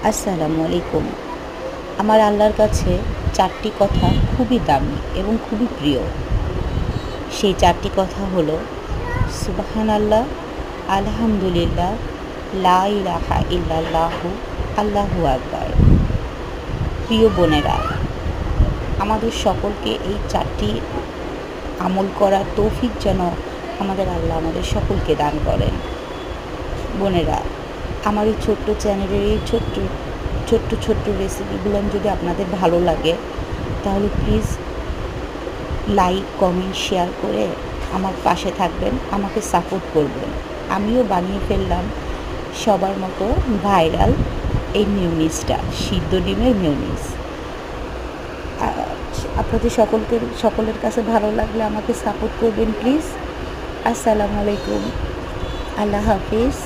আসসালামু আলাইকুম। আমার আল্লাহর কাছে ৪টি কথা খুবই দামি এবং খুবই প্রিয়। সেই ৪টি কথা হলো সুবহানাল্লাহ, আলহামদুলিল্লাহ, লা ইলাহা ইল্লাল্লাহু, আল্লাহু আকবার। প্রিয় বোনেরা, আমাদের সকলকে এই ৪টি আমল করার তৌফিক যেন আমাদের সকলকে দান করেন। বোনেরা, আমার এই ছোট্ট চ্যানেলের এই ছোট্ট রেসিপিগুলো যদি আপনাদের ভালো লাগে তাহলে প্লিজ লাইক, কমেন্ট, শেয়ার করে আমার পাশে থাকবেন, আমাকে সাপোর্ট করবেন। আমিও বানিয়ে ফেললাম সবার মতো ভাইরাল এই মিউনিসটা, সিদ্ধ ডিমের মিউনিস। আপনাদের সকলের কাছে ভালো লাগলে আমাকে সাপোর্ট করবেন প্লিজ। আসসালামু আলাইকুম, আল্লাহ হাফিজ।